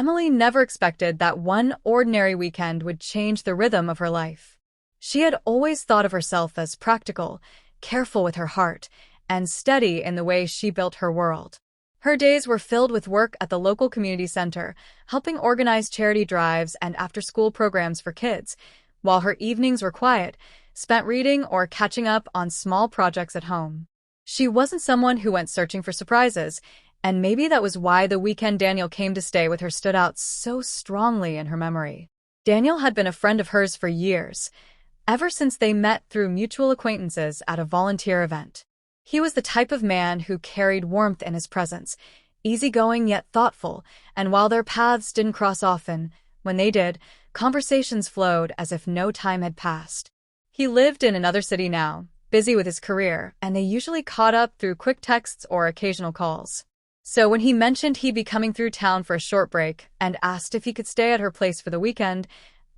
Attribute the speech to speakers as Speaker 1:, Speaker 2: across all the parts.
Speaker 1: Emily never expected that one ordinary weekend would change the rhythm of her life. She had always thought of herself as practical, careful with her heart, and steady in the way she built her world. Her days were filled with work at the local community center, helping organize charity drives and after-school programs for kids, while her evenings were quiet, spent reading or catching up on small projects at home. She wasn't someone who went searching for surprises, and maybe that was why the weekend Daniel came to stay with her stood out so strongly in her memory. Daniel had been a friend of hers for years, ever since they met through mutual acquaintances at a volunteer event. He was the type of man who carried warmth in his presence, easygoing yet thoughtful, and while their paths didn't cross often, when they did, conversations flowed as if no time had passed. He lived in another city now, busy with his career, and they usually caught up through quick texts or occasional calls. So when he mentioned he'd be coming through town for a short break and asked if he could stay at her place for the weekend,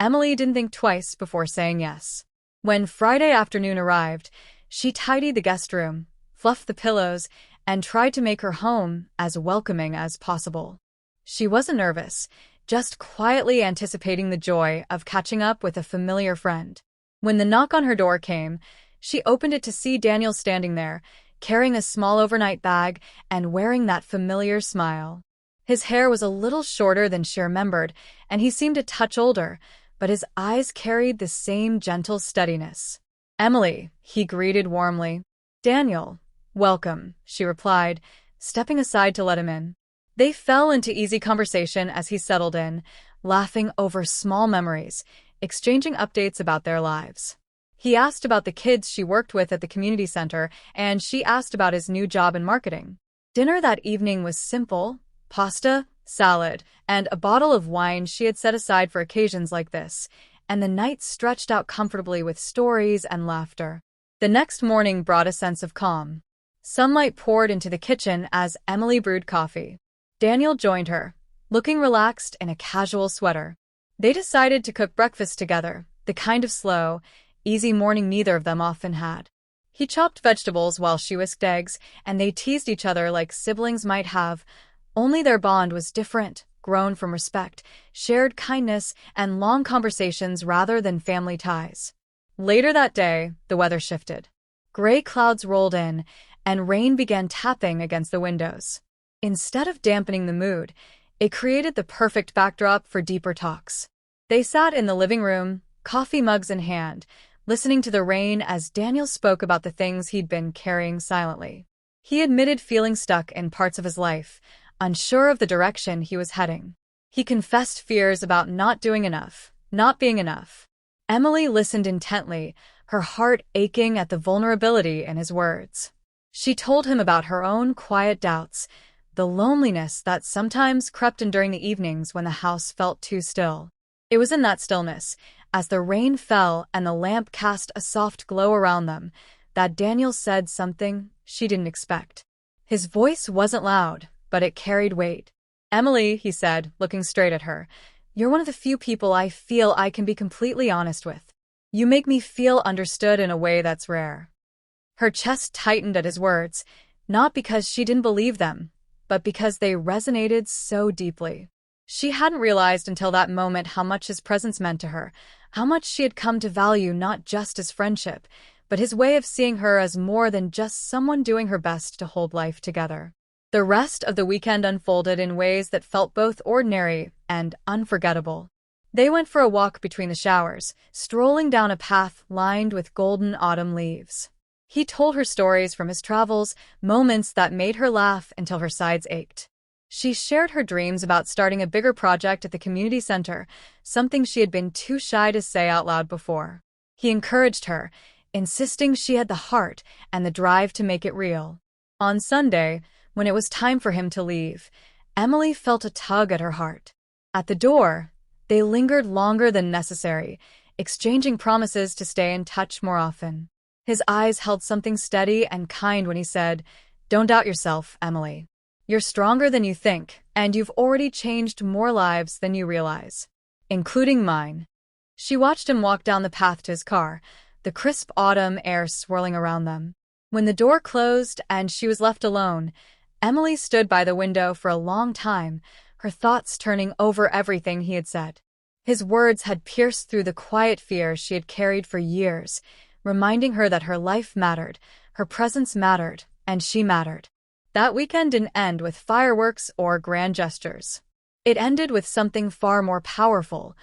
Speaker 1: Emily didn't think twice before saying yes. When Friday afternoon arrived, she tidied the guest room, fluffed the pillows, and tried to make her home as welcoming as possible. She wasn't nervous, just quietly anticipating the joy of catching up with a familiar friend. When the knock on her door came, she opened it to see Daniel standing there, carrying a small overnight bag and wearing that familiar smile. His hair was a little shorter than she remembered, and he seemed a touch older, but his eyes carried the same gentle steadiness. "Emily," he greeted warmly. "Daniel, welcome," she replied, stepping aside to let him in. They fell into easy conversation as he settled in, laughing over small memories, exchanging updates about their lives. He asked about the kids she worked with at the community center, and she asked about his new job in marketing. Dinner that evening was simple: pasta, salad, and a bottle of wine she had set aside for occasions like this, and the night stretched out comfortably with stories and laughter. The next morning brought a sense of calm. Sunlight poured into the kitchen as Emily brewed coffee. Daniel joined her, looking relaxed in a casual sweater. They decided to cook breakfast together, the kind of slow, easy morning neither of them often had. He chopped vegetables while she whisked eggs, and they teased each other like siblings might have, only their bond was different, grown from respect, shared kindness, and long conversations rather than family ties. Later that day, the weather shifted. Gray clouds rolled in, and rain began tapping against the windows. Instead of dampening the mood, it created the perfect backdrop for deeper talks. They sat in the living room, coffee mugs in hand, listening to the rain as Daniel spoke about the things he'd been carrying silently. He admitted feeling stuck in parts of his life, unsure of the direction he was heading. He confessed fears about not doing enough, not being enough. Emily listened intently, her heart aching at the vulnerability in his words. She told him about her own quiet doubts, the loneliness that sometimes crept in during the evenings when the house felt too still. It was in that stillness, as the rain fell and the lamp cast a soft glow around them, that Daniel said something she didn't expect. His voice wasn't loud, but it carried weight. "Emily," he said, looking straight at her, "you're one of the few people I feel I can be completely honest with. You make me feel understood in a way that's rare." Her chest tightened at his words, not because she didn't believe them, but because they resonated so deeply. She hadn't realized until that moment how much his presence meant to her, how much she had come to value not just his friendship, but his way of seeing her as more than just someone doing her best to hold life together. The rest of the weekend unfolded in ways that felt both ordinary and unforgettable. They went for a walk between the showers, strolling down a path lined with golden autumn leaves. He told her stories from his travels, moments that made her laugh until her sides ached. She shared her dreams about starting a bigger project at the community center, something she had been too shy to say out loud before. He encouraged her, insisting she had the heart and the drive to make it real. On Sunday, when it was time for him to leave, Emily felt a tug at her heart. At the door, they lingered longer than necessary, exchanging promises to stay in touch more often. His eyes held something steady and kind when he said, "Don't doubt yourself, Emily. You're stronger than you think, and you've already changed more lives than you realize, including mine." She watched him walk down the path to his car, the crisp autumn air swirling around them. When the door closed and she was left alone, Emily stood by the window for a long time, her thoughts turning over everything he had said. His words had pierced through the quiet fear she had carried for years, reminding her that her life mattered, her presence mattered, and she mattered. That weekend didn't end with fireworks or grand gestures. It ended with something far more powerful,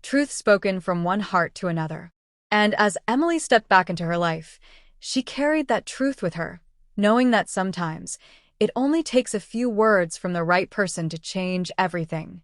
Speaker 1: truth spoken from one heart to another. And as Emily stepped back into her life, she carried that truth with her, knowing that sometimes it only takes a few words from the right person to change everything.